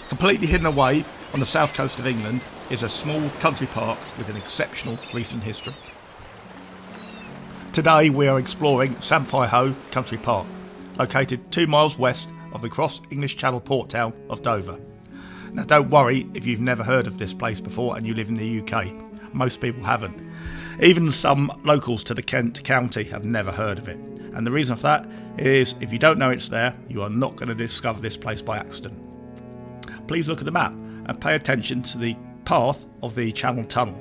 Completely hidden away on the south coast of England is a small country park with an exceptional recent history. Today we are exploring Samphire Hoe Country Park, located 2 miles west of the cross English Channel port town of Dover. Now don't worry if you've never heard of this place before and you live in the UK. Most people haven't. Even some locals to the Kent County have never heard of it. And the reason for that is if you don't know it's there, you are not going to discover this place by accident. Please look at the map and pay attention to the path of the Channel Tunnel.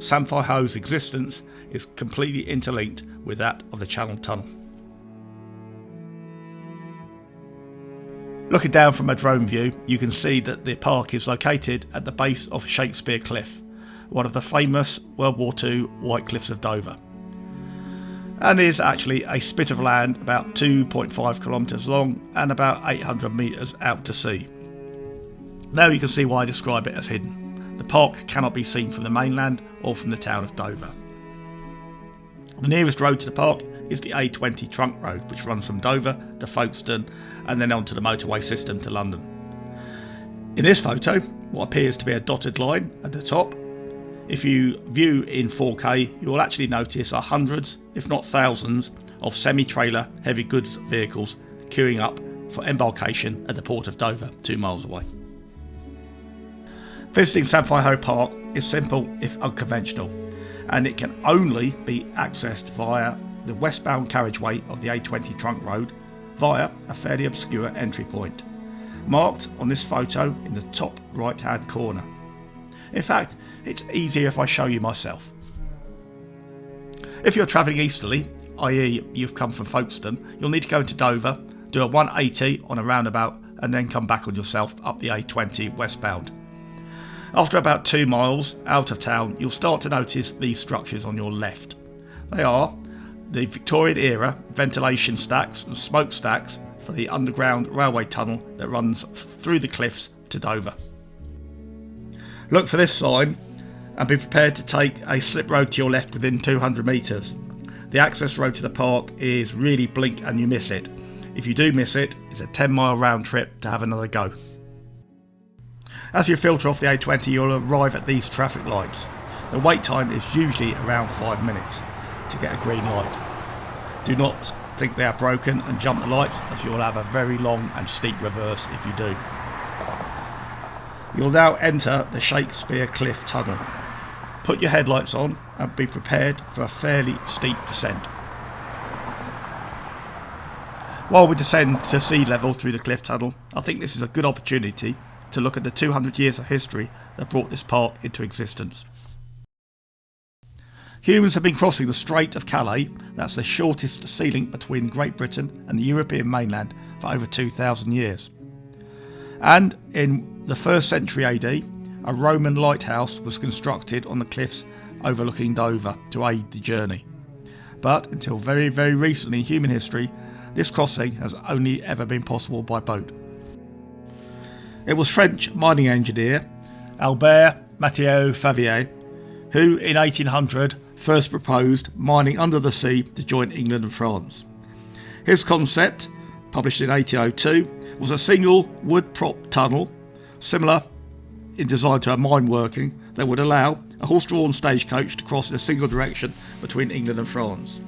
Samphire Hoe's existence is completely interlinked with that of the Channel Tunnel. Looking down from a drone view, you can see that the park is located at the base of Shakespeare Cliff, one of the famous World War II White Cliffs of Dover, and is actually a spit of land about 2.5 kilometres long and about 800 metres out to sea. Now you can see why I describe it as hidden. The park cannot be seen from the mainland or from the town of Dover. The nearest road to the park is the A20 trunk road, which runs from Dover to Folkestone and then onto the motorway system to London. In this photo, what appears to be a dotted line at the top, if you view in 4K, you will actually notice hundreds, if not thousands, of semi-trailer heavy goods vehicles queuing up for embarkation at the port of Dover, 2 miles away. Visiting Samphire Hoe Park is simple if unconventional, and it can only be accessed via the westbound carriageway of the A20 trunk road via a fairly obscure entry point, marked on this photo in the top right hand corner. In fact, it's easier if I show you myself. If you're travelling easterly, i.e. you've come from Folkestone, you'll need to go into Dover, do a 180 on a roundabout and then come back on yourself up the A20 westbound. After about 2 miles out of town, you'll start to notice these structures on your left. They are the Victorian era ventilation stacks and smokestacks for the underground railway tunnel that runs through the cliffs to Dover. Look for this sign and be prepared to take a slip road to your left within 200 metres. The access road to the park is really blink and you miss it. If you do miss it, it's a 10-mile round trip to have another go. As you filter off the A20, you'll arrive at these traffic lights. The wait time is usually around 5 minutes to get a green light. Do not think they are broken and jump the lights, as you will have a very long and steep reverse if you do. You'll now enter the Shakespeare Cliff Tunnel. Put your headlights on and be prepared for a fairly steep descent. While we descend to sea level through the cliff tunnel, I think this is a good opportunity to look at the 200 years of history that brought this park into existence. Humans have been crossing the Strait of Calais, that's the shortest sea link between Great Britain and the European mainland, for over 2,000 years. And in the 1st century AD, a Roman lighthouse was constructed on the cliffs overlooking Dover to aid the journey. But until very, very recently in human history, this crossing has only ever been possible by boat. It was French mining engineer Albert Mathieu Favier who in 1800 first proposed mining under the sea to join England and France. His concept, published in 1802, was a single wood prop tunnel, similar in design to a mine working, that would allow a horse-drawn stagecoach to cross in a single direction between England and France.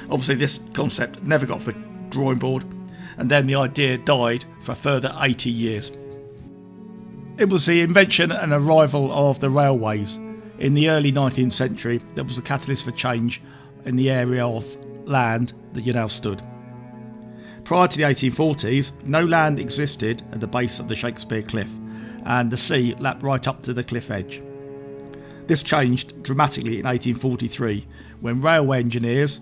Obviously this concept never got off the drawing board, and then the idea died for a further 80 years. It was the invention and arrival of the railways in the early 19th century that was the catalyst for change in the area of land that you now stood. Prior to the 1840s, no land existed at the base of the Shakespeare Cliff, and the sea lapped right up to the cliff edge. This changed dramatically in 1843 when railway engineers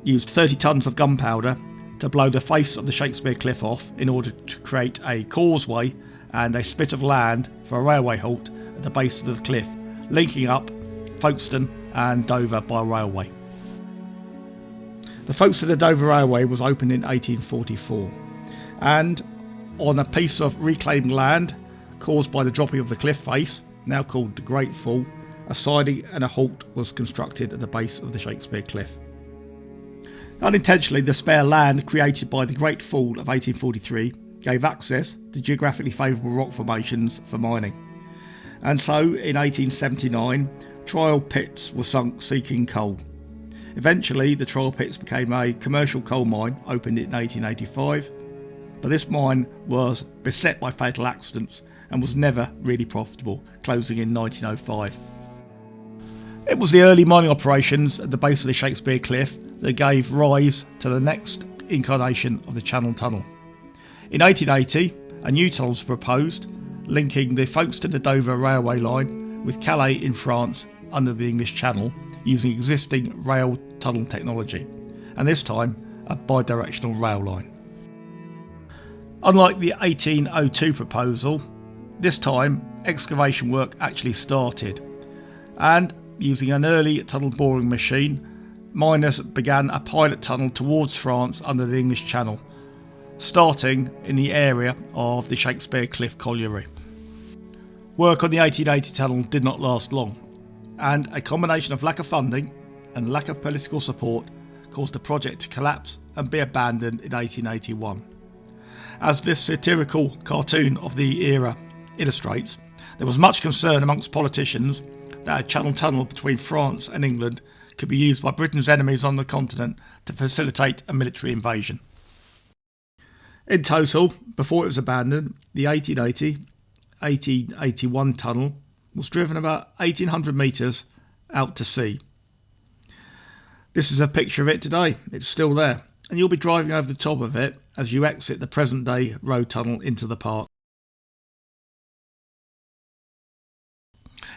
used 30 tonnes of gunpowder to blow the face of the Shakespeare Cliff off in order to create a causeway and a spit of land for a railway halt at the base of the cliff, linking up Folkestone and Dover by railway. The Folkestone and Dover Railway was opened in 1844, and on a piece of reclaimed land caused by the dropping of the cliff face, now called the Great Fall, a siding and a halt was constructed at the base of the Shakespeare Cliff. Unintentionally, the spare land created by the Great Fall of 1843 gave access to geographically favourable rock formations for mining. And so in 1879, trial pits were sunk seeking coal. Eventually the trial pits became a commercial coal mine, opened in 1885, but this mine was beset by fatal accidents and was never really profitable, closing in 1905. It was the early mining operations at the base of the Shakespeare Cliff that gave rise to the next incarnation of the Channel Tunnel. In 1880, a new tunnel was proposed, linking the Folkestone to Dover railway line with Calais in France under the English Channel, using existing rail tunnel technology, and this time a bi-directional rail line. Unlike the 1802 proposal, this time excavation work actually started, and using an early tunnel boring machine, miners began a pilot tunnel towards France under the English Channel, starting in the area of the Shakespeare Cliff colliery. Work on the 1880 tunnel did not last long, and a combination of lack of funding and lack of political support caused the project to collapse and be abandoned in 1881. As this satirical cartoon of the era illustrates, there was much concern amongst politicians that a channel tunnel between France and England could be used by Britain's enemies on the continent to facilitate a military invasion. In total, before it was abandoned, the 1880-1881 tunnel was driven about 1,800 metres out to sea. This is a picture of it today. It's still there, and you'll be driving over the top of it as you exit the present-day road tunnel into the park.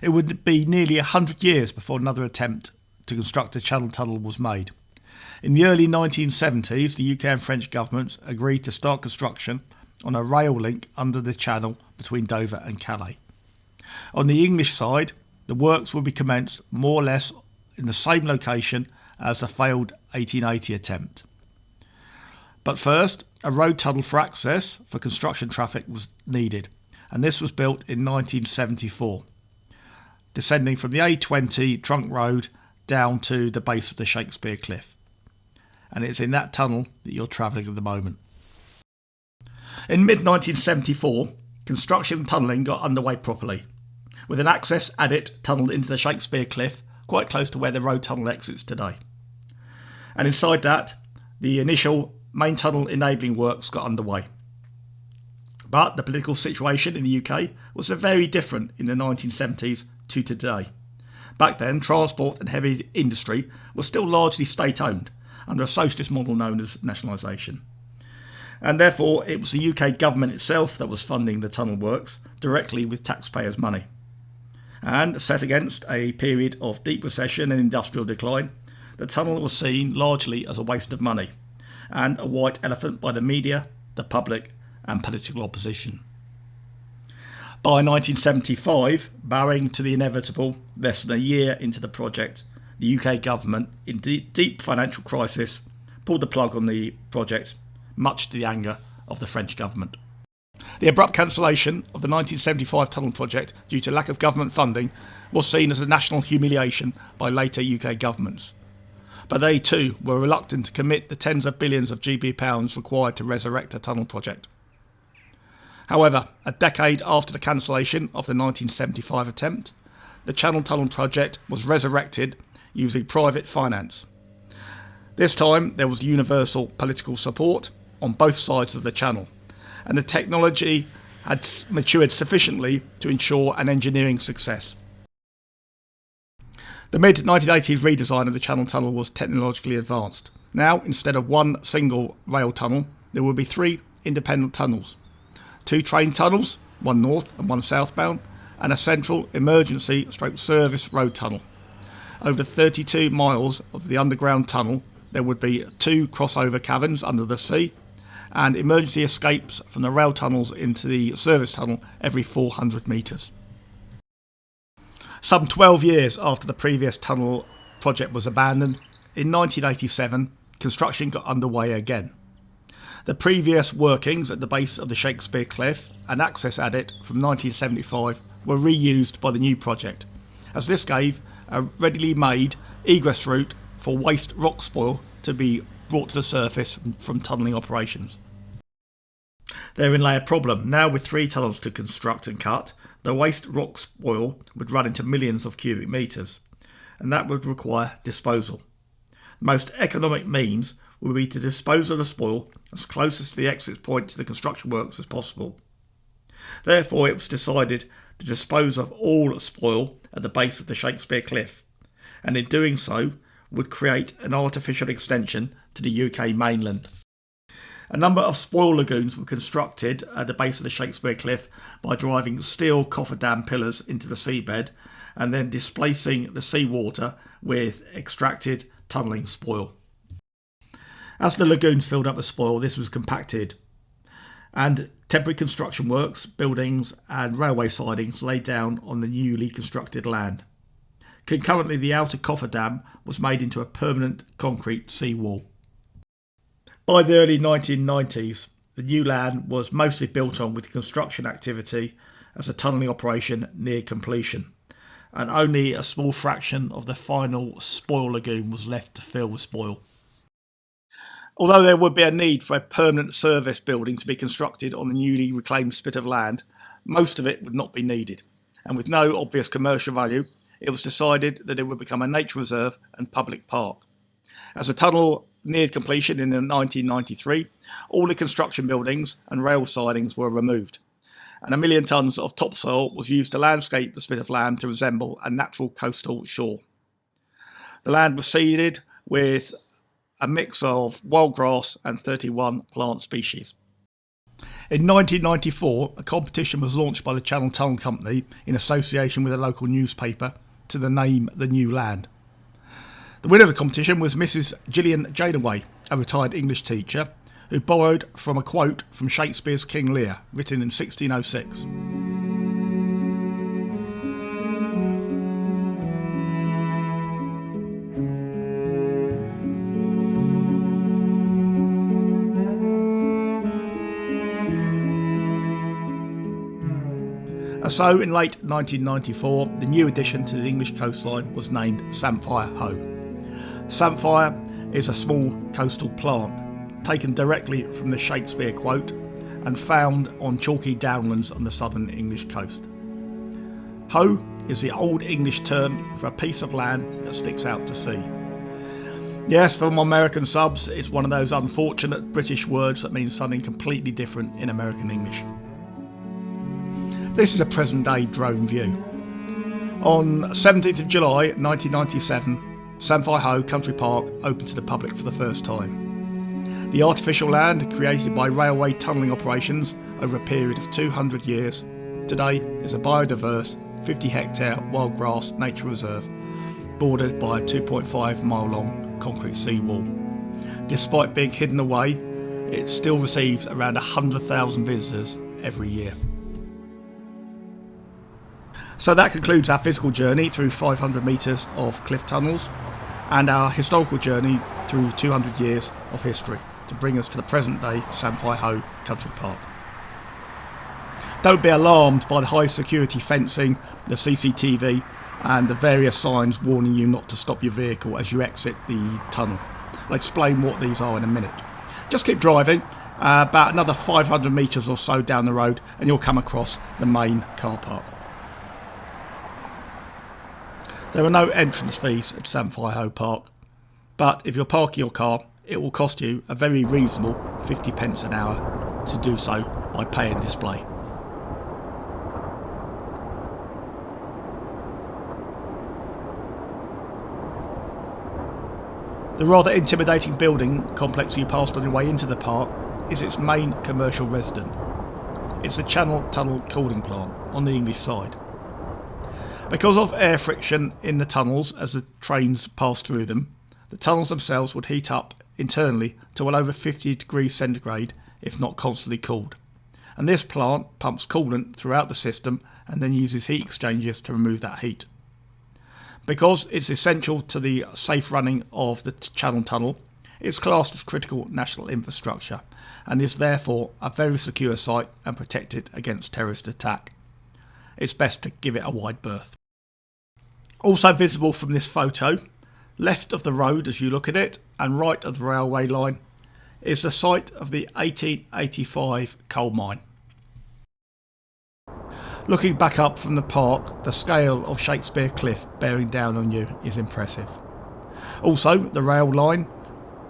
It would be nearly 100 years before another attempt to construct a channel tunnel was made. In the early 1970s, the UK and French governments agreed to start construction on a rail link under the channel between Dover and Calais. On the English side, the works would be commenced more or less in the same location as the failed 1880 attempt. But first, a road tunnel for access for construction traffic was needed, and this was built in 1974, descending from the A20 trunk road down to the base of the Shakespeare Cliff. And it's in that tunnel that you're travelling at the moment. In mid-1974, construction and tunnelling got underway properly, with an access adit tunnelled into the Shakespeare Cliff quite close to where the road tunnel exits today. And inside that, the initial main tunnel enabling works got underway. But the political situation in the UK was very different in the 1970s to today. Back then, transport and heavy industry was still largely state-owned under a socialist model known as nationalisation. And therefore, it was the UK government itself that was funding the tunnel works directly with taxpayers' money. And set against a period of deep recession and industrial decline, the tunnel was seen largely as a waste of money and a white elephant by the media, the public and political opposition. By 1975, bowing to the inevitable, less than a year into the project, the UK government, in deep financial crisis, pulled the plug on the project, much to the anger of the French government. The abrupt cancellation of the 1975 tunnel project due to lack of government funding was seen as a national humiliation by later UK governments. But they too were reluctant to commit the tens of billions of GB pounds required to resurrect a tunnel project. However, a decade after the cancellation of the 1975 attempt, the Channel Tunnel project was resurrected using private finance. This time there was universal political support on both sides of the channel, and the technology had matured sufficiently to ensure an engineering success. The mid-1980s redesign of the Channel Tunnel was technologically advanced. Now, instead of one single rail tunnel, there will be 3 independent tunnels. 2 train tunnels, one north and one southbound, and a central emergency/service road tunnel. Over 32 miles of the underground tunnel, there would be 2 crossover caverns under the sea, and emergency escapes from the rail tunnels into the service tunnel every 400 metres. Some 12 years after the previous tunnel project was abandoned, in 1987, construction got underway again. The previous workings at the base of the Shakespeare Cliff and access at it from 1975 were reused by the new project, as this gave a readily made egress route for waste rock spoil to be brought to the surface from tunnelling operations. Therein lay a problem. Now with 3 tunnels to construct and cut, the waste rock spoil would run into millions of cubic metres, and that would require disposal. The most economic means would be to dispose of the spoil as close to the exit point to the construction works as possible. Therefore, it was decided to dispose of all spoil at the base of the Shakespeare Cliff, and in doing so would create an artificial extension to the UK mainland. A number of spoil lagoons were constructed at the base of the Shakespeare Cliff by driving steel cofferdam pillars into the seabed and then displacing the seawater with extracted tunnelling spoil. As the lagoons filled up with spoil, this was compacted, and temporary construction works, buildings and railway sidings laid down on the newly constructed land. Concurrently, the outer cofferdam was made into a permanent concrete seawall. By the early 1990s, the new land was mostly built on with construction activity as a tunnelling operation neared completion, and only a small fraction of the final spoil lagoon was left to fill with spoil. Although there would be a need for a permanent service building to be constructed on the newly reclaimed spit of land, most of it would not be needed, and with no obvious commercial value, it was decided that it would become a nature reserve and public park. As the tunnel neared completion in 1993, all the construction buildings and rail sidings were removed, and 1 million tonnes of topsoil was used to landscape the spit of land to resemble a natural coastal shore. The land was seeded with a mix of wild grass and 31 plant species. In 1994, a competition was launched by the Channel Tunnel Company in association with a local newspaper to name the new land. The winner of the competition was Mrs. Gillian Janeway, a retired English teacher, who borrowed from a quote from Shakespeare's King Lear, written in 1606. And so, in late 1994, the new addition to the English coastline was named Samphire Hoe. Samphire is a small coastal plant, taken directly from the Shakespeare quote and found on chalky downlands on the southern English coast. Hoe is the Old English term for a piece of land that sticks out to sea. Yes, for my American subs, it's one of those unfortunate British words that means something completely different in American English. This is a present-day drone view. On 17th of July 1997, Samphire Hoe Country Park opened to the public for the first time. The artificial land, created by railway tunnelling operations over a period of 200 years, today is a biodiverse 50-hectare wild grass nature reserve, bordered by a 2.5 mile long concrete seawall. Despite being hidden away, it still receives around 100,000 visitors every year. So that concludes our physical journey through 500 metres of cliff tunnels and our historical journey through 200 years of history to bring us to the present day Samphire Hoe Country Park. Don't be alarmed by the high security fencing, the CCTV and the various signs warning you not to stop your vehicle as you exit the tunnel. I'll explain what these are in a minute. Just keep driving, about another 500 metres or so down the road and you'll come across the main car park. There are no entrance fees at Samphire Hoe Park, but if you're parking your car, it will cost you a very reasonable 50 pence an hour to do so by pay and display. The rather intimidating building complex you passed on your way into the park is its main commercial resident. It's the Channel Tunnel cooling plant on the English side. Because of air friction in the tunnels as the trains pass through them, the tunnels themselves would heat up internally to well over 50 degrees centigrade if not constantly cooled. And this plant pumps coolant throughout the system and then uses heat exchangers to remove that heat. Because it's essential to the safe running of the Channel Tunnel, it's classed as critical national infrastructure and is therefore a very secure site and protected against terrorist attack. It's best to give it a wide berth. Also visible from this photo, left of the road as you look at it and right of the railway line, is the site of the 1885 coal mine. Looking back up from the park, the scale of Shakespeare Cliff bearing down on you is impressive. Also, the rail line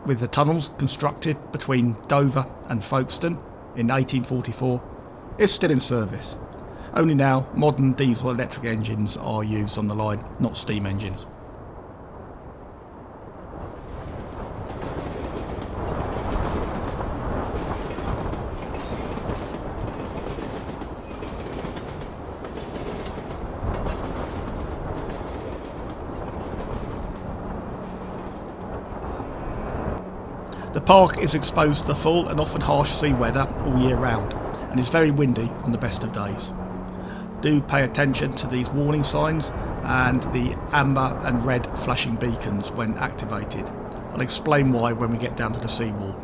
with the tunnels constructed between Dover and Folkestone in 1844 is still in service. Only now modern diesel electric engines are used on the line, not steam engines. The park is exposed to full and often harsh sea weather all year round and is very windy on the best of days. Do pay attention to these warning signs and the amber and red flashing beacons when activated. I'll explain why when we get down to the seawall.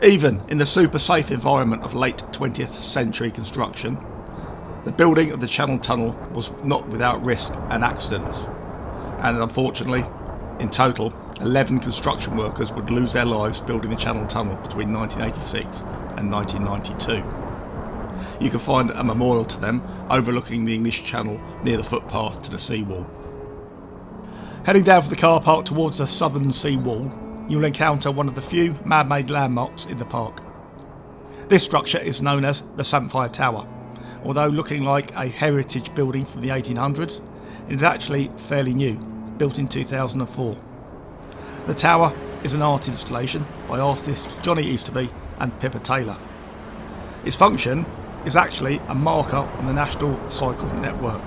Even in the super safe environment of late 20th century construction, the building of the Channel Tunnel was not without risk and accidents, and unfortunately, in total, 11 construction workers would lose their lives building the Channel Tunnel between 1986 and 1992. You can find a memorial to them overlooking the English Channel near the footpath to the seawall. Heading down from the car park towards the southern seawall, you will encounter one of the few man-made landmarks in the park. This structure is known as the Samphire Tower. Although looking like a heritage building from the 1800s, it is actually fairly new, built in 2004. The tower is an art installation by artists Johnny Easterby and Pippa Taylor. Its function is actually a marker on the National Cycle Network.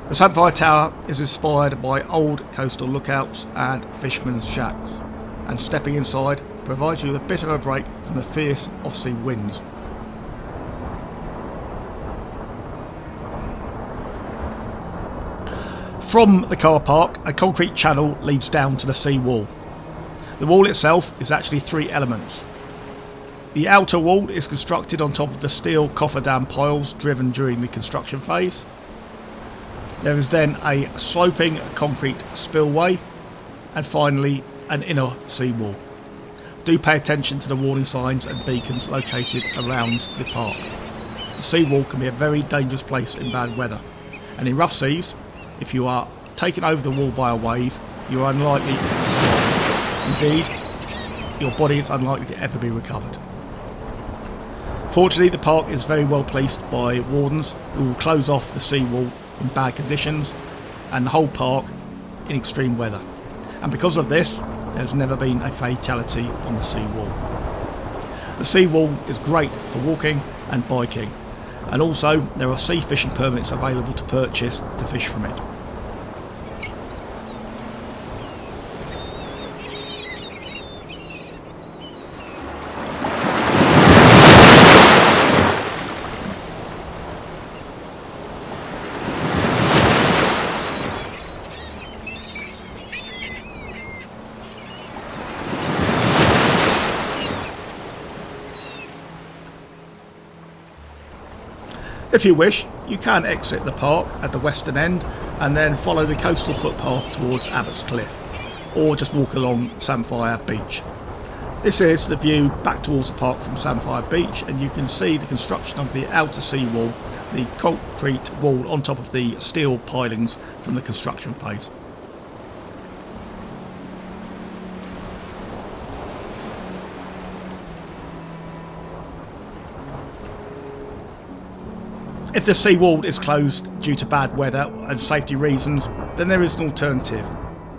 The Samphire Tower is inspired by old coastal lookouts and fishermen's shacks, and stepping inside provides you with a bit of a break from the fierce off-sea winds. From the car park, a concrete channel leads down to the sea wall. The wall itself is actually three elements. The outer wall is constructed on top of the steel cofferdam piles driven during the construction phase. There is then a sloping concrete spillway, and finally an inner sea wall. Do pay attention to the warning signs and beacons located around the park. The sea wall can be a very dangerous place in bad weather, and in rough seas, if you are taken over the wall by a wave, you are unlikely to survive. Indeed, your body is unlikely to ever be recovered. Fortunately, the park is very well policed by wardens who will close off the seawall in bad conditions and the whole park in extreme weather. And because of this, there has never been a fatality on the seawall. The seawall is great for walking and biking, and also there are sea fishing permits available to purchase to fish from it. If you wish, you can exit the park at the western end and then follow the coastal footpath towards Abbots Cliff, or just walk along Samphire Beach. This is the view back towards the park from Samphire Beach, and you can see the construction of the outer seawall, the concrete wall on top of the steel pilings from the construction phase. If the seawall is closed due to bad weather and safety reasons, then there is an alternative.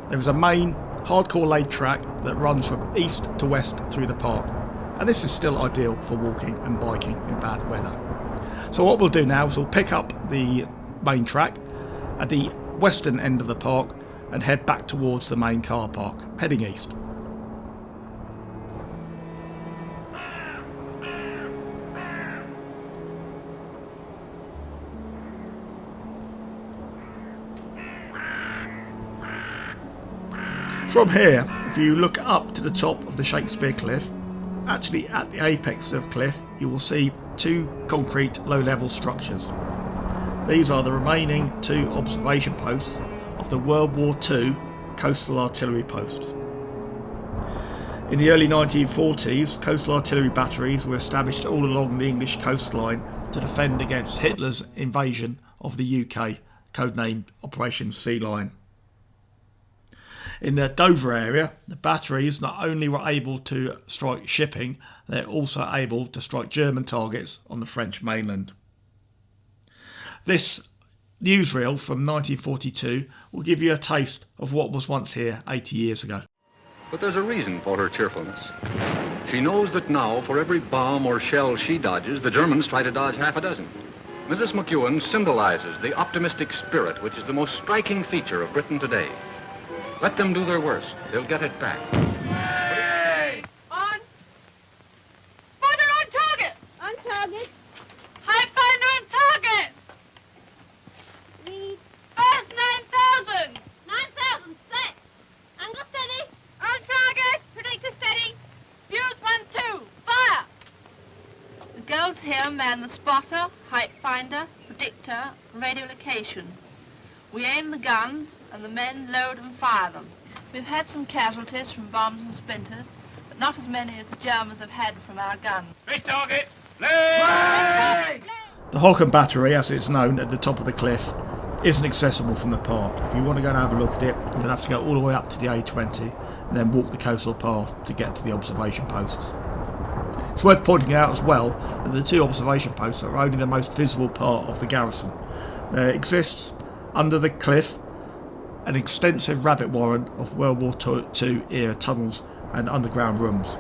There is a main, hardcore laid track that runs from east to west through the park, and this is still ideal for walking and biking in bad weather. So what we'll do now is we'll pick up the main track at the western end of the park and head back towards the main car park, heading east. From here, if you look up to the top of the Shakespeare Cliff, actually at the apex of the cliff, you will see two concrete low-level structures. these are the remaining 2 observation posts of the World War II coastal artillery posts. In the early 1940s, coastal artillery batteries were established all along the English coastline to defend against Hitler's invasion of the UK, codenamed Operation Sea Lion. In the Dover area, the batteries not only were able to strike shipping, they're also able to strike German targets on the French mainland. This newsreel from 1942 will give you a taste of what was once here 80 years ago. But there's a reason for her cheerfulness. She knows that now, for every bomb or shell she dodges, the Germans try to dodge half a dozen. Mrs. McEwen symbolizes the optimistic spirit which is the most striking feature of Britain today. Let them do their worst. They'll get it back. Hey! On! Finder on target! On target. High finder on target! Read. First 9,000! 9,000 set. Angle steady. On target! Predictor steady. Fuse 1-2. Fire! The girls here man the spotter, height finder, predictor, radio location. We aim the guns, and the men load and fire them. We've had some casualties from bombs and splinters, but not as many as the Germans have had from our guns. Fish target! Play! The Hocken Battery, as it's known, at the top of the cliff, isn't accessible from the park. If you want to go and have a look at it, you'll have to go all the way up to the A20 and then walk the coastal path to get to the observation posts. It's worth pointing out as well that the 2 observation posts are only the most visible part of the garrison. There exists under the cliff an extensive rabbit warren of World War II era tunnels and underground rooms,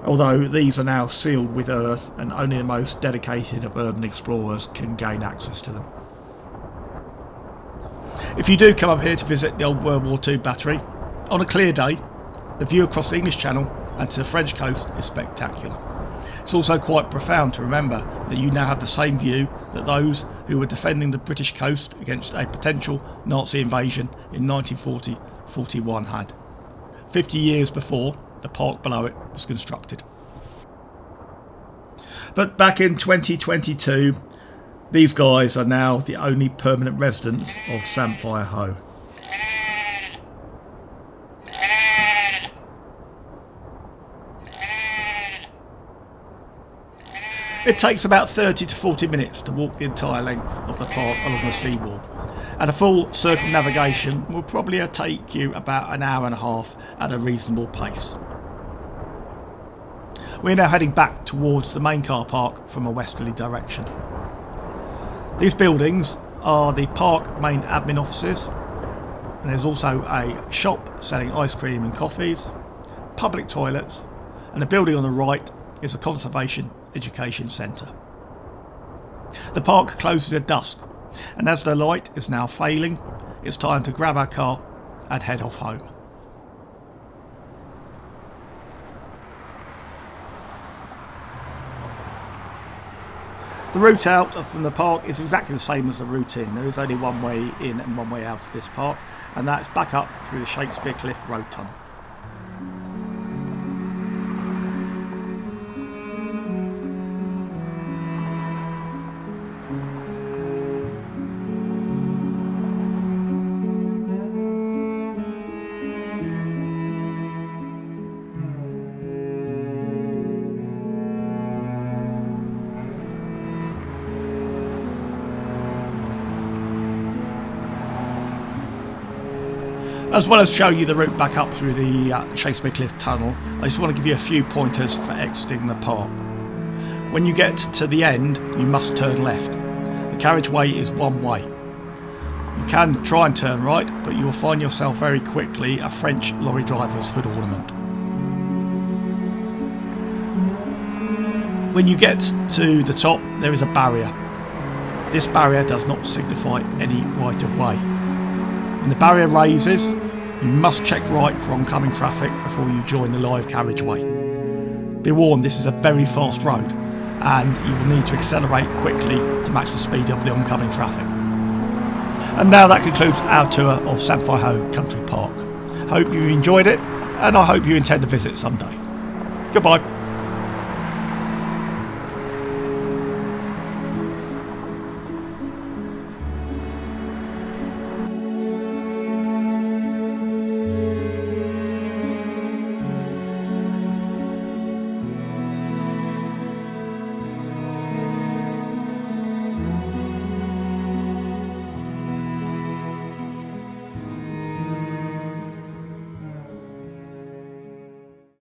although these are now sealed with earth and only the most dedicated of urban explorers can gain access to them. If you do come up here to visit the old World War II battery, on a clear day, the view across the English Channel and to the French coast is spectacular. It's also quite profound to remember that you now have the same view that those who were defending the British coast against a potential Nazi invasion in 1940-41 had. 50 years before, the park below it was constructed. But back in 2022, these guys are now the only permanent residents of Samphire Hoe. It takes about 30 to 40 minutes to walk the entire length of the park along the seawall, and a full circumnavigation will probably take you about an hour and a half at a reasonable pace. We're now heading back towards the main car park from a westerly direction. These buildings are the park main admin offices, and there's also a shop selling ice cream and coffees, public toilets, and the building on the right is a conservation education centre. The park closes at dusk, and as the light is now failing, it's time to grab our car and head off home. The route out from the park is exactly the same as the route in. There is only one way in and one way out of this park, and that's back up through the Shakespeare Cliff Road Tunnel. As well as show you the route back up through the Shakespeare Cliff Tunnel, I just want to give you a few pointers for exiting the park. When you get to the end, you must turn left. The carriageway is one way. You can try and turn right, but you will find yourself very quickly a French lorry driver's hood ornament. When you get to the top, there is a barrier. This barrier does not signify any right of way. When the barrier raises, you must check right for oncoming traffic before you join the live carriageway. Be warned, this is a very fast road and you will need to accelerate quickly to match the speed of the oncoming traffic. And now that concludes our tour of Samphire Hoe Country Park. Hope you enjoyed it, and I hope you intend to visit someday. Goodbye.